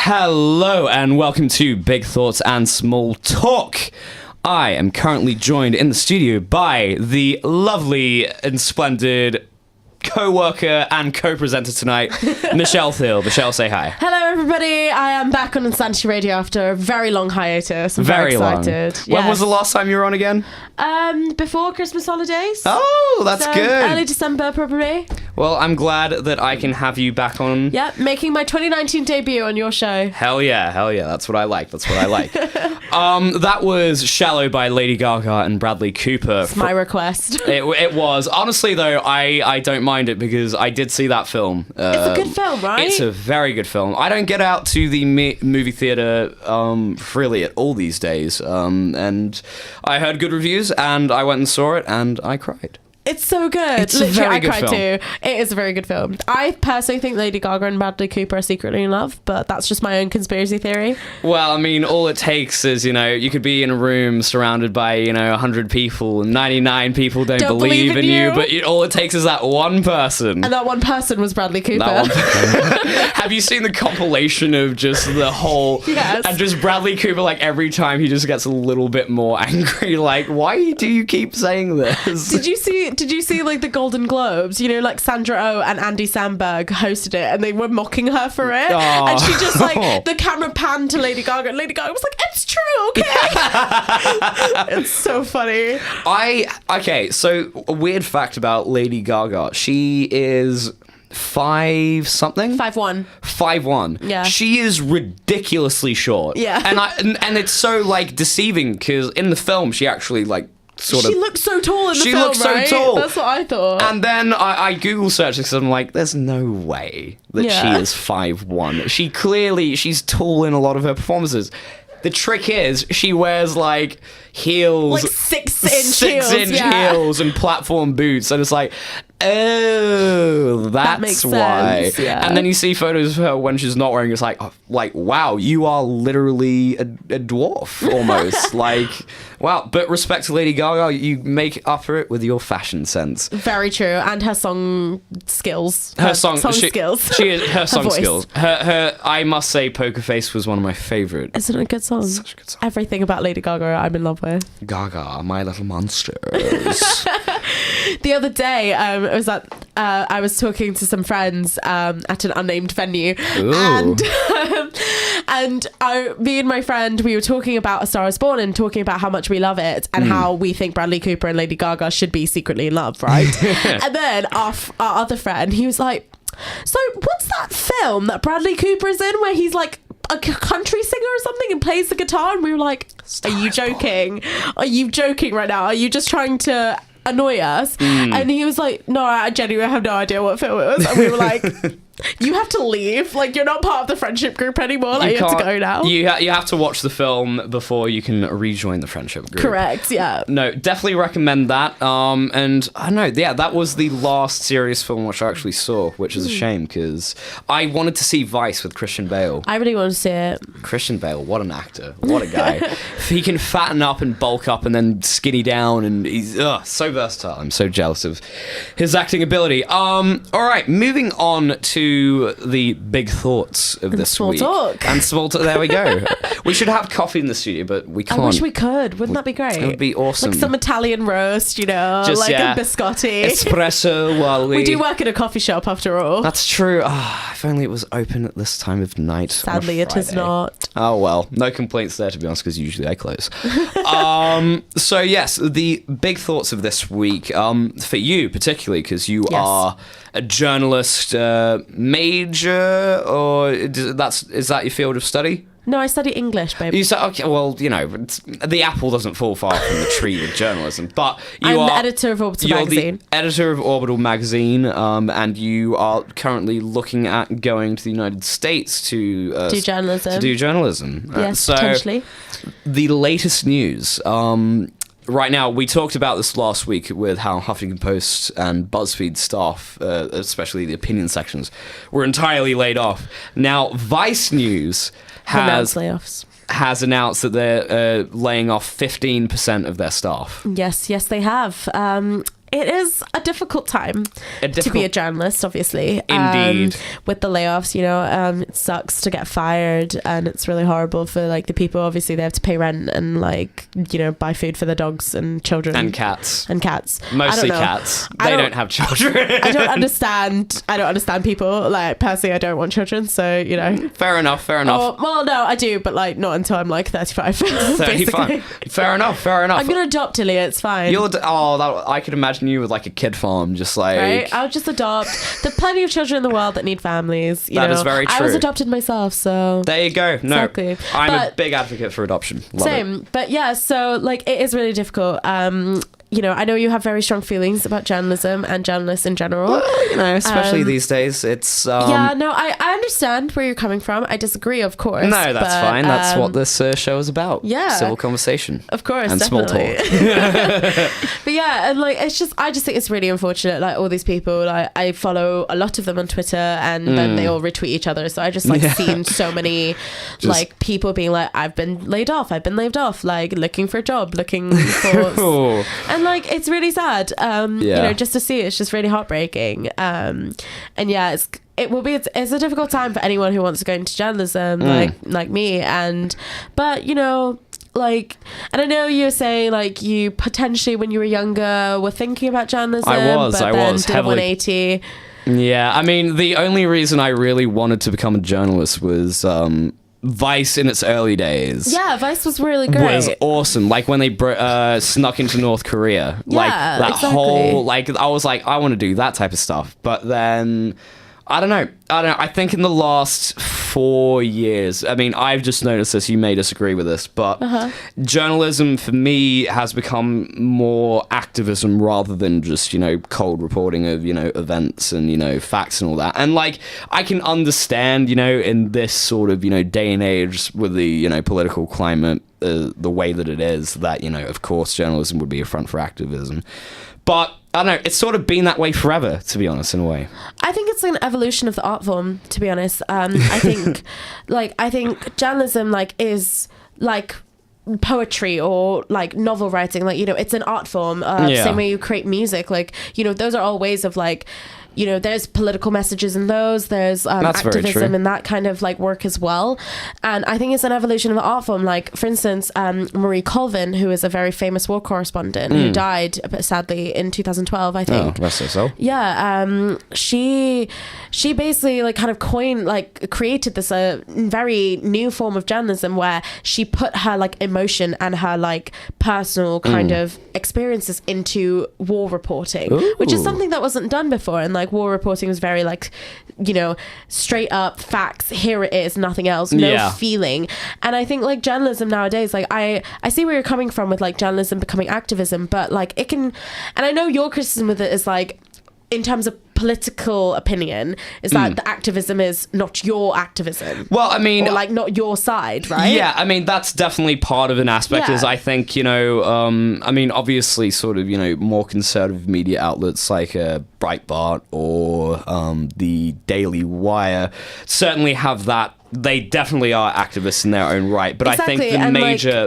Hello and welcome to Big Thoughts and Small Talk. I am currently joined in the studio by the lovely and splendid co-worker and co-presenter tonight, Michelle Thiel. Michelle, say hi. Hello, everybody. I am back on Insanity Radio after a very long hiatus. I'm very excited. When was the last time you were on again? Before Christmas holidays. Oh, that's good. Early December, probably. Well, I'm glad that I can have you back on. Yep, making my 2019 debut on your show. Hell yeah. That's what I like. That was Shallow by Lady Gaga and Bradley Cooper. It's my request. It was. Honestly, though, I don't mind it because I did see that film. It's a good film, right? It's a very good film. I don't get out to the movie theatre really at all these days. And I heard good reviews and I went and saw it and I cried. It's so good. It's literally, a very good I cried film. too. It is a very good film. I personally think Lady Gaga and Bradley Cooper are secretly in love, but that's just my own conspiracy theory. Well, I mean, all it takes is, you could be in a room surrounded by, 100 people and 99 people don't believe in you, but all it takes is that one person. And that one person was Bradley Cooper. Have you seen the compilation of just the whole... Yes. And just Bradley Cooper, every time he just gets a little bit more angry, why do you keep saying this? Did you see the Golden Globes? Sandra Oh and Andy Samberg hosted it and they were mocking her for it. Oh. And she just the camera panned to Lady Gaga and Lady Gaga was like, it's true, okay? It's so funny. So a weird fact about Lady Gaga, she is 5'something"? 5'1". 5'1". Yeah. She is ridiculously short. Yeah. And it's so because in the film she actually She looked so tall in the film, She looked so tall. That's what I thought. And then I Google searched because I'm like, there's no way that she is 5'1". She's tall in a lot of her performances. The trick is she wears heels, 6-inch heels and platform boots, and it's oh, that's that makes why. Sense, yeah. And then you see photos of her when she's not wearing. It's wow, you are literally a dwarf almost. Wow. But respect to Lady Gaga, you make up for it with your fashion sense. Very true, and her song skills. Her song skills. She is her song voice. skills. Her I must say, Poker Face was one of my favorite. Isn't it a good song? Such a good song. Everything about Lady Gaga, I'm in love with. Gaga, my little monsters. The other day, it was that I was talking to some friends at an unnamed venue, Ooh. and me and my friend, we were talking about A Star Is Born and talking about how much we love it and how we think Bradley Cooper and Lady Gaga should be secretly in love, right? And then our other friend, he was like, so what's that film that Bradley Cooper is in where he's a country singer or something and plays the guitar? And we were like, are you joking? Are you joking right now? Are you just trying to annoy us? And he was like, no, I genuinely have no idea what film it was. And we were like, you have to leave. You're not part of the friendship group anymore. You have to go now. You have to watch the film before you can rejoin the friendship group. Correct, yeah. No, definitely recommend that. And I don't know, yeah, that was the last serious film which I actually saw, which is a shame because I wanted to see Vice with Christian Bale. I really want to see it. Christian Bale, what an actor. What a guy. He can fatten up and bulk up and then skinny down, and he's so versatile. I'm so jealous of his acting ability. All right, moving on to the big thoughts of this small week. Talk. And small talk. There we go. We should have coffee in the studio, but we can't. I wish we could. Wouldn't that be great? It would be awesome. Some Italian roast, a biscotti. Espresso while we do work at a coffee shop after all. That's true. If only it was open at this time of night. Sadly, it is not. Oh well, no complaints there, to be honest, because usually I close. So yes, the big thoughts of this week, for you particularly, because you are a journalist major, or is that your field of study? No, I study English, baby. You said, okay, well, the apple doesn't fall far from the tree with journalism, but I'm the editor of Orbital Magazine. The editor of Orbital Magazine, and you are currently looking at going to the United States to do journalism. Yes, potentially. The latest news. Right now, we talked about this last week with how Huffington Post and BuzzFeed staff, especially the opinion sections, were entirely laid off. Now, Vice News has announced that they're laying off 15% of their staff. Yes, they have. it is a difficult time to be a journalist, obviously. Indeed. With the layoffs, it sucks to get fired, and it's really horrible for like the people. Obviously, they have to pay rent and like buy food for their dogs and children and cats. I don't Mostly know. cats. They don't have children. I don't understand people. Like personally, I don't want children, so Fair enough. Well, no, I do, but like not until I'm like 35. 35. Fair enough. I'm gonna adopt Ilija. It's fine. I could imagine you with like a kid farm, just like. Right? I'll just adopt. There are plenty of children in the world that need families. That is very true. I was adopted myself, so. There you go. No, exactly. I'm a big advocate for adoption. Love same, it. but yeah. So like, it is really difficult. I know you have very strong feelings about journalism and journalists in general. Well, especially these days, it's. Yeah, no, I understand where you're coming from. I disagree, of course. No, that's fine. That's what this show is about. Yeah, civil conversation. Of course, and definitely. small talk. But yeah, and like I just think it's really unfortunate. Like all these people, like I follow a lot of them on Twitter, and then they all retweet each other. So I just like seen so many like people being like, I've been laid off, like looking for a job, looking for. And like it's really sad just to see. It's just really heartbreaking, and yeah, it's a difficult time for anyone who wants to go into journalism, like me, but like, and I know you're saying like you potentially when you were younger were thinking about journalism. I was did heavily 180. Yeah, I mean the only reason I really wanted to become a journalist was Vice in its early days. Yeah, Vice was really great. Was awesome. Like when they snuck into North Korea. Yeah, like that exactly. whole I was like, I want to do that type of stuff. But then I don't know. I think in the last 4 years, I mean, I've just noticed this. You may disagree with this, but journalism for me has become more activism rather than just, cold reporting of, events and, facts and all that. And like, I can understand, in this sort of, day and age with the, political climate, the way that it is, that, of course, journalism would be a front for activism. But I don't know, it's sort of been that way forever, to be honest, in a way. I think it's an evolution of the art form, to be honest. I think journalism is like poetry or like novel writing, it's an art form. Same way you create music, those are all ways of like, there's political messages in those, there's activism in that kind of like work as well. And I think it's an evolution of the art form. Like, for instance, Marie Colvin, who is a very famous war correspondent who died sadly in 2012, I think. Oh, rest her soul. Yeah, she basically like kind of created this very new form of journalism where she put her like emotion and her like personal kind of experiences into war reporting. Ooh. Which is something that wasn't done before. And like war reporting was very like, straight up facts, here it is, nothing else, no feeling. And I think like journalism nowadays, like I see where you're coming from with like journalism becoming activism, but like it can, and I know your criticism with it is like, in terms of political opinion, is that the activism is not your activism. Well, I mean, or like not your side, right? Yeah, I mean that's definitely part of an aspect. Is I think I mean obviously sort of more conservative media outlets like Breitbart or the Daily Wire certainly have that. They definitely are activists in their own right, but exactly. I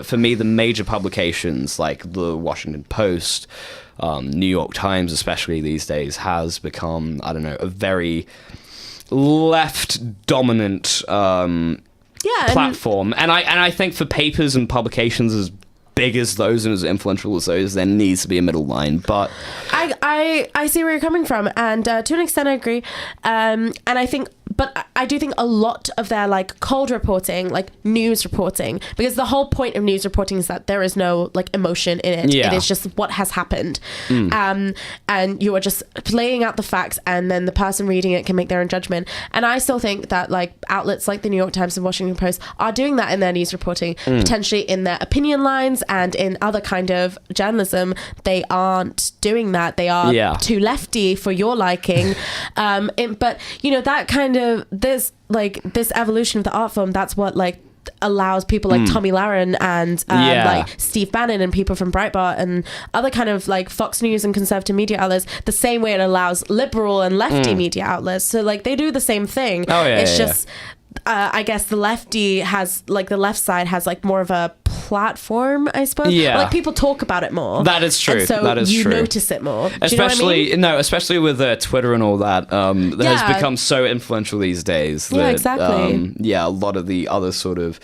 think the major publications like the Washington Post, New York Times, especially these days, has become, I don't know, a very left-dominant platform. And I think for papers and publications as big as those and as influential as those, there needs to be a middle line. But I see where you're coming from, and to an extent I agree. And I think, but I do think a lot of their like cold reporting, like news reporting, because the whole point of news reporting is that there is no like emotion in it. It is just what has happened. And you are just laying out the facts, and then the person reading it can make their own judgment. And I still think that like outlets like the New York Times and Washington Post are doing that in their news reporting, potentially in their opinion lines, and in other kind of journalism they aren't doing that. They are too lefty for your liking. But that kind of this evolution of the art form, that's what like allows people like Tommy Lahren and like Steve Bannon and people from Breitbart and other kind of like Fox News and conservative media outlets, the same way it allows liberal and lefty media outlets. So like they do the same thing. I guess the left side has like more of a platform, I suppose. Yeah. Like, people talk about it more. That is true. And so that is you true. notice it more. Do Especially, you know what I mean? especially with Twitter and all that, that has become so influential these days. That, Yeah, exactly. A lot of the other sort of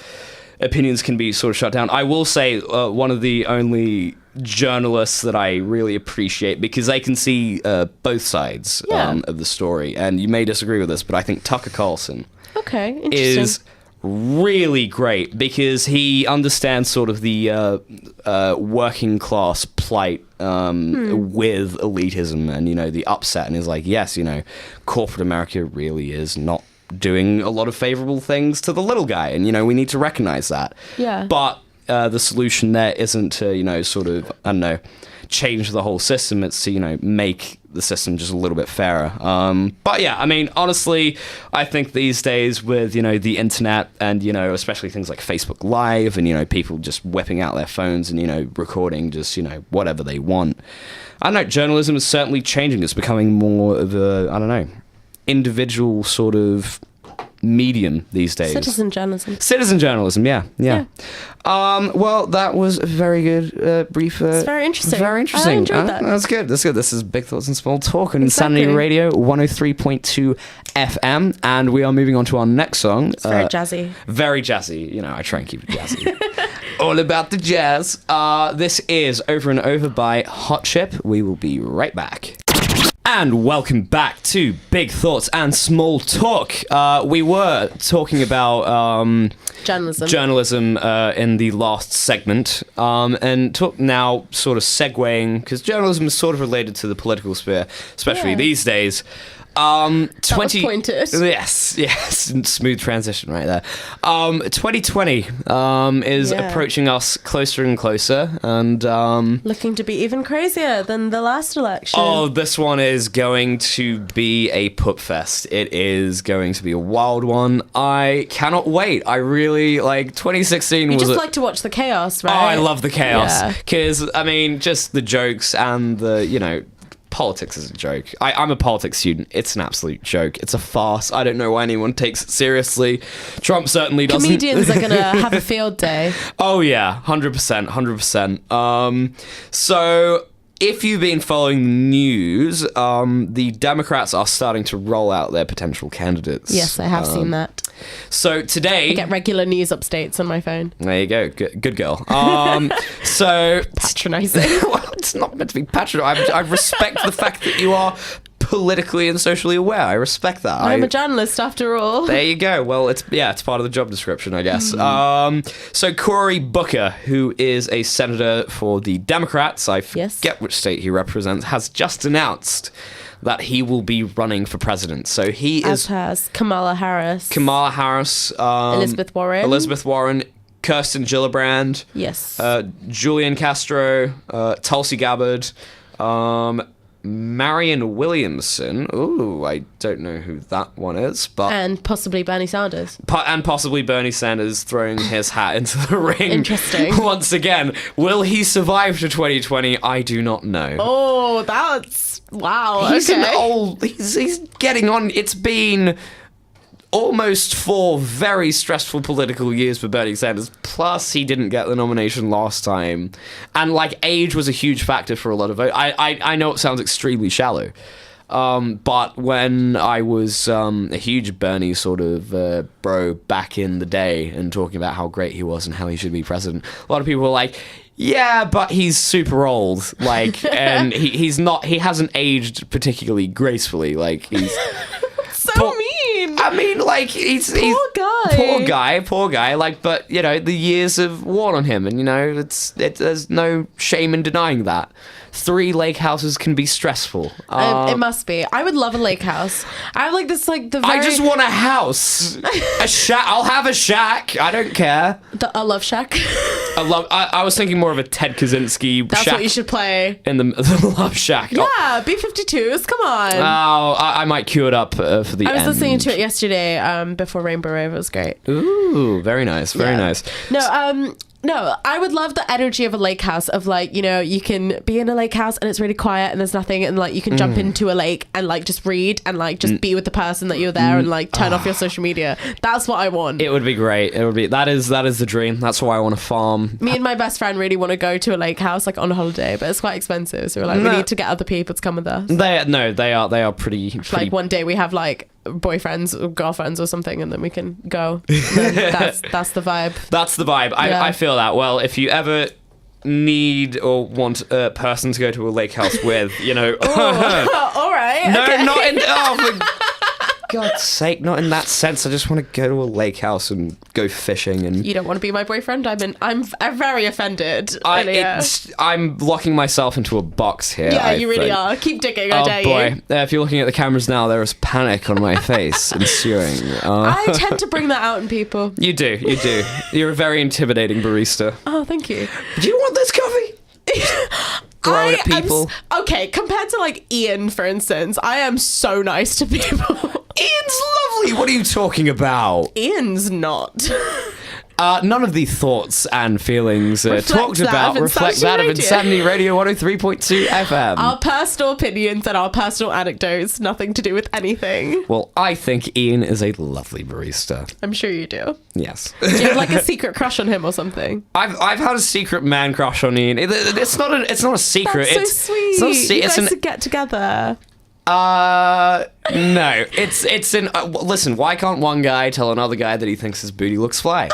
opinions can be sort of shut down. I will say one of the only journalists that I really appreciate, because they can see both sides of the story, and you may disagree with this, but I think Tucker Carlson is really great, because he understands sort of the working class plight with elitism and, the upset, and is like, yes, corporate America really is not doing a lot of favorable things to the little guy, and we need to recognize that. But the solution there isn't to sort of, I don't know, change the whole system. It's to make the system just a little bit fairer. But yeah, I mean, honestly, I think these days with the internet and especially things like Facebook Live and people just whipping out their phones and recording just whatever they want, I don't know, journalism is certainly changing. It's becoming more of a, I don't know, individual sort of medium these days. Citizen journalism, yeah. Well, that was a very good brief. It's very interesting. I enjoyed that. That's good. This is Big Thoughts and Small Talk on Insanity Radio 103.2 FM, and we are moving on to our next song. It's very jazzy. Very jazzy. I try and keep it jazzy. All about the jazz. This is Over and Over by Hot Chip. We will be right back. And welcome back to Big Thoughts and Small Talk. We were talking about journalism in the last segment, and now sort of segueing, because journalism is sort of related to the political sphere, especially these days. That was pointed. Yes, smooth transition right there. 2020 is approaching us closer and closer, and looking to be even crazier than the last election. Oh, this one is going to be a poop fest. It is going to be a wild one. I cannot wait. I really 2016. You just like to watch the chaos, right? Oh, I love the chaos, because I mean, just the jokes and the politics is a joke. I'm a politics student. It's an absolute joke. It's a farce. I don't know why anyone takes it seriously. Trump certainly doesn't. Comedians are going to have a field day. Oh, yeah. 100%. So if you've been following the news, the Democrats are starting to roll out their potential candidates. Yes, I have seen that. So today... I get regular news updates on my phone. There you go. Good girl. So... Patronising. Well, it's not meant to be patronising. I respect the fact that you are politically and socially aware. I respect that. I'm a journalist after all. There you go. Well, it's part of the job description, I guess. So Cory Booker, who is a senator for the Democrats, I forget which state he represents, has just announced that he will be running for president. So he As has Kamala Harris. Elizabeth Warren, Kirsten Gillibrand. Yes. Julian Castro, Tulsi Gabbard, Marianne Williamson. Ooh, I don't know who that one is, but and possibly Bernie Sanders. Bernie Sanders throwing his hat into the ring. Interesting. Once again, will he survive to 2020? I do not know. Oh, that's wow. He's okay. an old. He's getting on. It's been almost 4 very stressful political years for Bernie Sanders, plus he didn't get the nomination last time, and age was a huge factor for a lot of votes. I know it sounds extremely shallow, but when I was a huge Bernie sort of bro back in the day and talking about how great he was and how he should be president, a lot of people were like, yeah, but he's super old, and he hasn't aged particularly gracefully, he's so mean. I mean, he's poor guy, but the years have worn on him, and there's no shame in denying that. 3 lake houses can be stressful. It must be. I would love a lake house. I have I just want a house, a shack. I'll have a shack. I don't care. A love shack. I was thinking more of a Ted Kaczynski. That's shack what you should play in the Love Shack. Yeah, B-52s. Come on. Oh, I might queue it up for the end. I was listening to it yesterday before Rainbow Road. It was great. Ooh, very nice. Very nice. No, No, I would love the energy of a lake house of like, you know, you can be in a lake house and it's really quiet and there's nothing, and like you can jump into a lake and like just read and like just be with the person that you're there and like turn off your social media. That's what I want. It would be great. It would be that is the dream. That's why I want to farm. Me and my best friend really want to go to a lake house like on a holiday, but it's quite expensive. So we're like, we need to get other people to come with us. They are pretty. Like one day we have like boyfriends or girlfriends or something, and then we can go. That's the vibe. That's the vibe. I feel that. Well, if you ever need or want a person to go to a lake house with, you know. All right. No, okay. not in. Oh, for God's sake, not in that sense. I just want to go to a lake house and go fishing. And you don't want to be my boyfriend? I'm very offended. I'm locking myself into a box here. Yeah, you really are. Keep digging. I dare you. If you're looking at the cameras now, there is panic on my face ensuing. I tend to bring that out in people. You do. You're a very intimidating barista. Oh, thank you. Do you want this coffee? Throw it at people. Okay, compared to like Ian, for instance, I am so nice to people. Ian's lovely. What are you talking about? Ian's not. None of the thoughts and feelings talked about reflect that of Insanity Radio 103.2 FM. Our personal opinions and our personal anecdotes, nothing to do with anything. Well, I think Ian is a lovely barista. I'm sure you do. Yes. Do you have like a secret crush on him or something? I've had a secret man crush on Ian. It's not a secret. That's so sweet. It's not you guys should get together. No. It's in. Listen, why can't one guy tell another guy that he thinks his booty looks fly?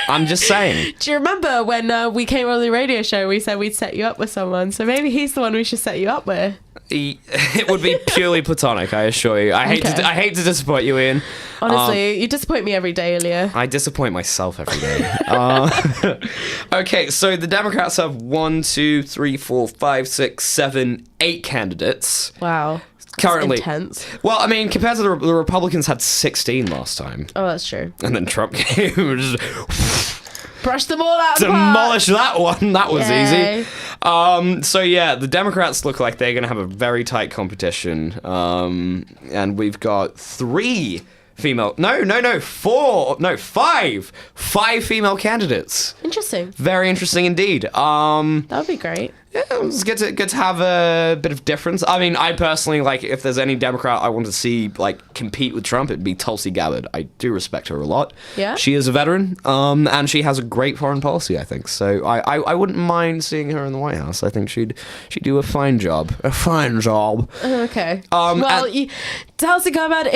I'm just saying. Do you remember when we came on the radio show, we said we'd set you up with someone? So maybe he's the one we should set you up with. It would be purely platonic, I assure you. I hate to disappoint you, Ian. Honestly, you disappoint me every day, Ilija. I disappoint myself every day. Okay, so the Democrats have 1, 2, 3, 4, 5, 6, 7, 8 candidates. Wow. Currently. Intense. Well, I mean, compared to the Republicans had 16 last time. Oh, that's true. And then Trump came and just brush them all out. Demolish that one. That was Yay. easy. So yeah, the Democrats look like they're going to have a very tight competition. And we've got 5 female candidates. Interesting. Very interesting indeed. That would be great. Yeah, it's good to have a bit of difference. I mean, I personally, like, if there's any Democrat I want to see, like, compete with Trump, it'd be Tulsi Gabbard. I do respect her a lot. Yeah? She is a veteran, and she has a great foreign policy, I think. So I wouldn't mind seeing her in the White House. I think she'd do a fine job. A fine job. Okay. Tulsi Gabbard,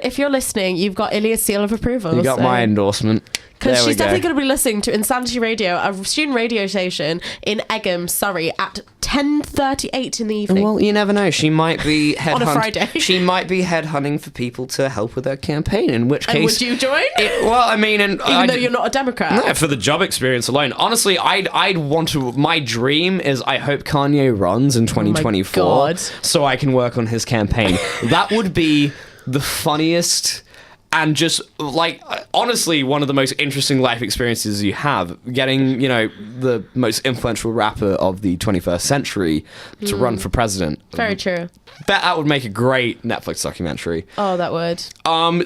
if you're listening, you've got Ilya's seal of approval. You got my endorsement. Because she's definitely going to be listening to Insanity Radio, a student radio station in Egham, Surrey, at 10:38 in the evening. Well, you never know. She might be on a Friday. She might be headhunting for people to help with her campaign. In which case, and would you join? Even though you're not a Democrat. No, for the job experience alone. Honestly, I'd want to. My dream is I hope Kanye runs in 2024, oh my God. so I can work on his campaign. That would be the funniest. And just, like, honestly, one of the most interesting life experiences you have, getting, you know, the most influential rapper of the 21st century to run for president. Very true. That would make a great Netflix documentary. Oh, that would.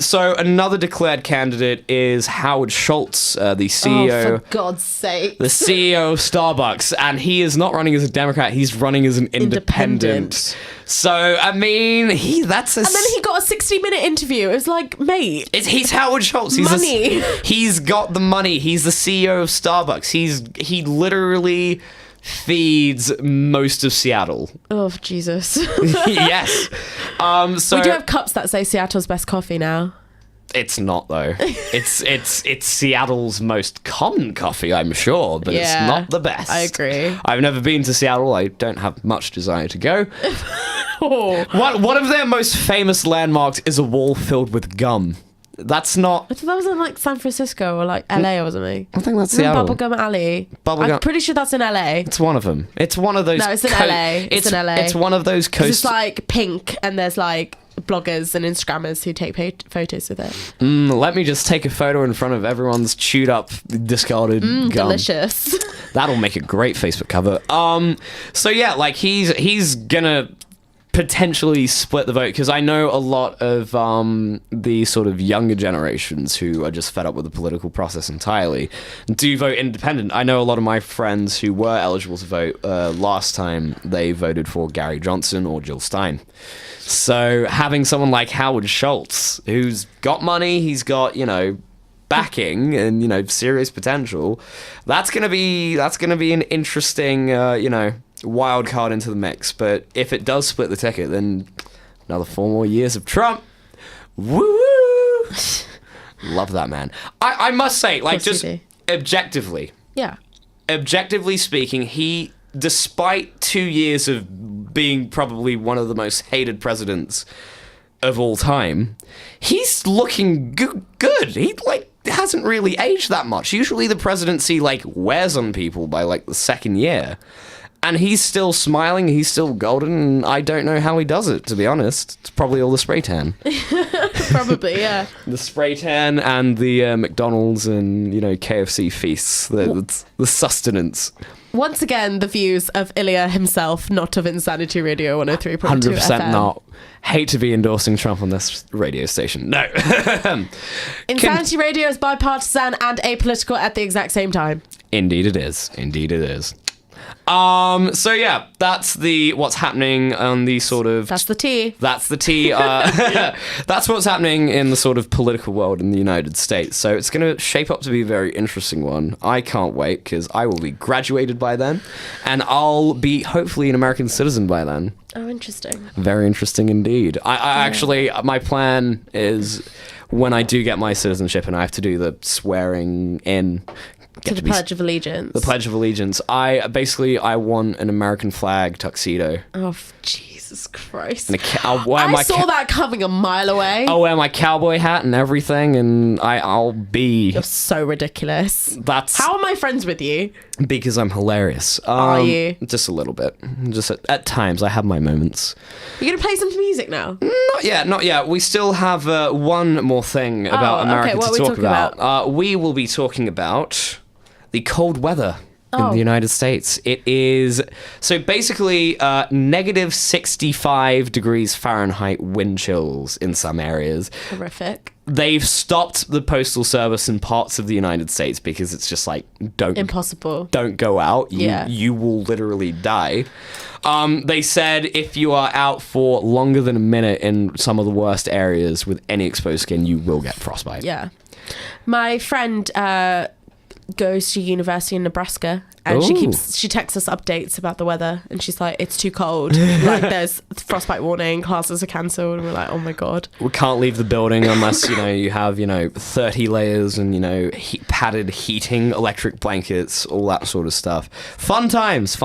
So another declared candidate is Howard Schultz, the CEO. Oh, for God's sake. The CEO of Starbucks. And he is not running as a Democrat, he's running as an independent. So, I mean, And then he got a 60-minute interview. It was like, mate. He's Howard Schultz. He's got the money. He's the CEO of Starbucks. He literally feeds most of Seattle. Oh, Jesus. Yes. So we do have cups that say Seattle's best coffee now. It's not, though. It's Seattle's most common coffee, I'm sure, but it's not the best. I agree. I've never been to Seattle. I don't have much desire to go. One of their most famous landmarks is a wall filled with gum. That's not... I thought that was in like San Francisco or like LA or something. I think that's Seattle. Bubblegum Alley. I'm pretty sure that's in LA. It's one of them. It's one of those... No, it's in LA. It's in LA. It's one of those coast... It's like pink and there's like bloggers and Instagrammers who take photos with it. Let me just take a photo in front of everyone's chewed up, discarded gum. Delicious. That'll make a great Facebook cover. So yeah, like he's gonna potentially split the vote, because I know a lot of the sort of younger generations who are just fed up with the political process entirely do vote independent. I know a lot of my friends who were eligible to vote last time, they voted for Gary Johnson or Jill Stein. So having someone like Howard Schultz, who's got money, he's got, backing and, serious potential, that's gonna be an interesting, wild card into the mix. But if it does split the ticket, then another 4 more years of Trump. Woo! Love that man. I must say, just objectively speaking, he, despite 2 years of being probably one of the most hated presidents of all time, he's looking good. He hasn't really aged that much. Usually the presidency wears on people by the second year. And he's still smiling, he's still golden, and I don't know how he does it, to be honest. It's probably all the spray tan. Probably, yeah. The spray tan and the McDonald's and, KFC feasts, the sustenance. Once again, the views of Ilija himself, not of Insanity Radio 103.2 100% FM. not. Hate to be endorsing Trump on this radio station. No. Insanity Radio is bipartisan and apolitical at the exact same time. Indeed it is. So yeah, that's what's happening on the sort of... That's the tea. That's the tea. That's what's happening in the sort of political world in the United States. So it's going to shape up to be a very interesting one. I can't wait, because I will be graduated by then, and I'll be hopefully an American citizen by then. Oh, interesting. Very interesting indeed. I actually, my plan is when I do get my citizenship and I have to do the swearing in... To the Pledge of Allegiance. The Pledge of Allegiance. I want an American flag tuxedo. Oh, Jesus Christ. And I saw that coming a mile away. I'll wear my cowboy hat and everything, and I'll be... You're so ridiculous. How am I friends with you? Because I'm hilarious. Are you? Just a little bit. Just at times, I have my moments. You're going to play some music now? Not yet. We still have one more thing about America to talk about. We will be talking about... the cold weather in the United States. It is, so basically, negative 65 degrees Fahrenheit wind chills in some areas. Horrific. They've stopped the postal service in parts of the United States because it's just impossible. Don't go out. You will literally die. They said if you are out for longer than a minute in some of the worst areas with any exposed skin, you will get frostbite. Yeah. My friend, goes to university in Nebraska, and she texts us updates about the weather, and she's like, it's too cold, there's frostbite warning, classes are cancelled, and we're like, oh my god, we can't leave the building unless you have 30 layers and padded heating, electric blankets, all that sort of stuff. Fun times.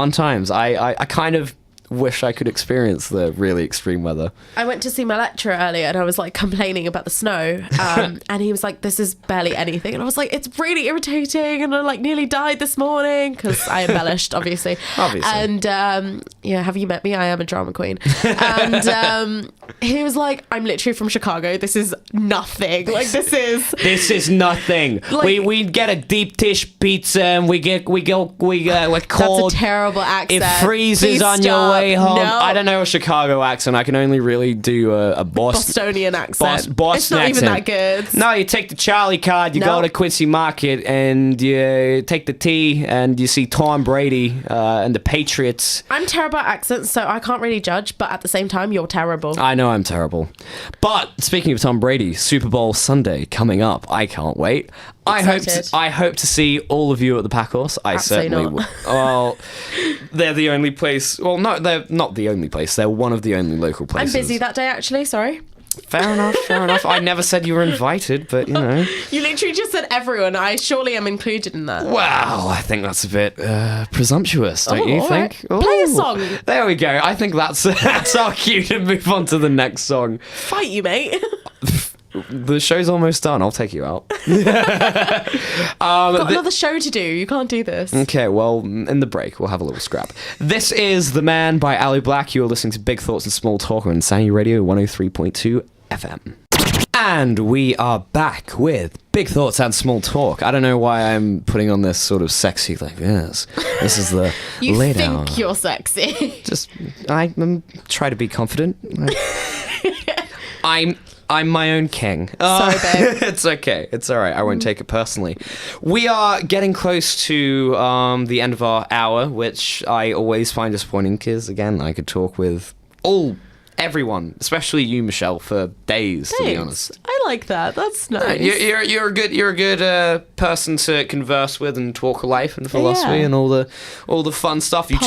I kind of wish I could experience the really extreme weather. I went to see my lecturer earlier, and I was complaining about the snow, and he was like, this is barely anything, and I was like, it's really irritating, and I nearly died this morning, because I embellished obviously. And have you met me? I am a drama queen. And he was like, I'm literally from Chicago, this is nothing, this is nothing. We get a deep dish pizza, and we're cold. That's a terrible accent. It freezes Please on stop. your way home. No. I don't know a Chicago accent. I can only really do a Bostonian accent. Boston it's not accent. even that good. No, you take the Charlie card, you go to Quincy Market, and you take the T, and you see Tom Brady and the Patriots. I'm terrible at accents, so I can't really judge, but at the same time, you're terrible. I know I'm terrible. But speaking of Tom Brady, Super Bowl Sunday coming up. I can't wait. I hope to see all of you at the Pacos. I certainly will. Well, they're the only place. Well, no, they're not the only place. They're one of the only local places. I'm busy that day, actually. Sorry. Fair enough. I never said you were invited, but You literally just said everyone. I surely am included in that. Well, I think that's a bit presumptuous, don't you think? Right. Play a song. There we go. I think that's our cue to move on to the next song. Fight you, mate. The show's almost done. I'll take you out. Got another show to do. You can't do this. Okay, well, in the break, we'll have a little scrap. This is The Man by Ali Black. You're listening to Big Thoughts and Small Talk on Insanity Radio 103.2 FM. And we are back with Big Thoughts and Small Talk. I don't know why I'm putting on this sort of sexy, like, yes, this is the You lay think down. you're sexy. Just, I try to be confident. I'm my own king. Sorry, babe. It's okay. It's all right. I won't take it personally. We are getting close to the end of our hour, which I always find disappointing because, again, I could talk with everyone, especially you, Michelle, for days. To be honest, I like that. That's nice. You're a good person to converse with and talk life and philosophy and all the fun stuff. You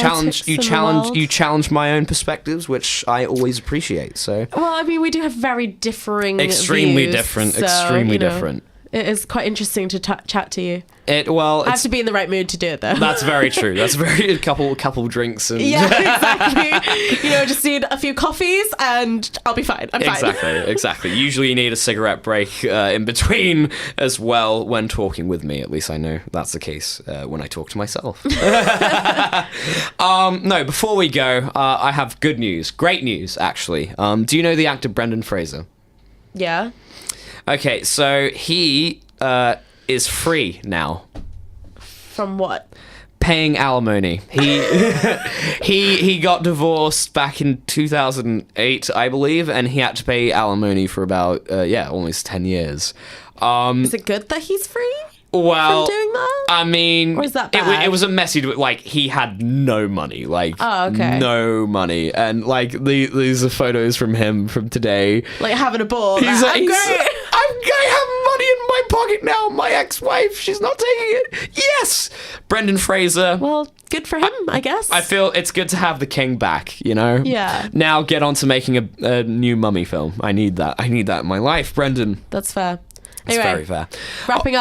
challenge my own perspectives, which I always appreciate. So well, I mean, we do have very differing, extremely views, different, so, extremely different. It is quite interesting to chat to you. I have to be in the right mood to do it, though. That's very true. That's very a couple drinks and yeah, exactly. Just need a few coffees and I'll be fine. I'm fine. Exactly. Usually you need a cigarette break in between as well when talking with me. At least I know that's the case when I talk to myself. No, before we go, I have good news. Great news, actually. Do you know the actor Brendan Fraser? Yeah. Okay, so he is free now. From what? Paying alimony. He got divorced back in 2008, I believe, and he had to pay alimony for about almost 10 years. Is it good that he's free? Well, from doing that? I mean, or is that bad? It was a messy, like, he had no money, like, no money, and like these are photos from him from today, like having a ball. He's like, I have money in my pocket now. My ex-wife, she's not taking it. Yes, Brendan Fraser. Well, good for him, I guess. I feel it's good to have the king back. Yeah. Now get on to making a new mummy film. I need that. In my life, Brendan. That's fair. It's anyway, very fair. Wrapping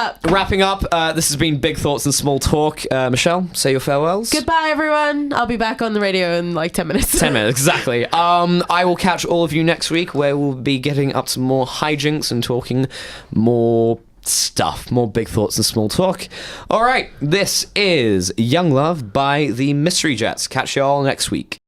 up. This has been Big Thoughts and Small Talk. Michelle, say your farewells. Goodbye, everyone. I'll be back on the radio in like 10 minutes. 10 minutes, exactly. I will catch all of you next week where we'll be getting up to more hijinks and talking more stuff, more Big Thoughts and Small Talk. All right, this is Young Love by the Mystery Jets. Catch you all next week.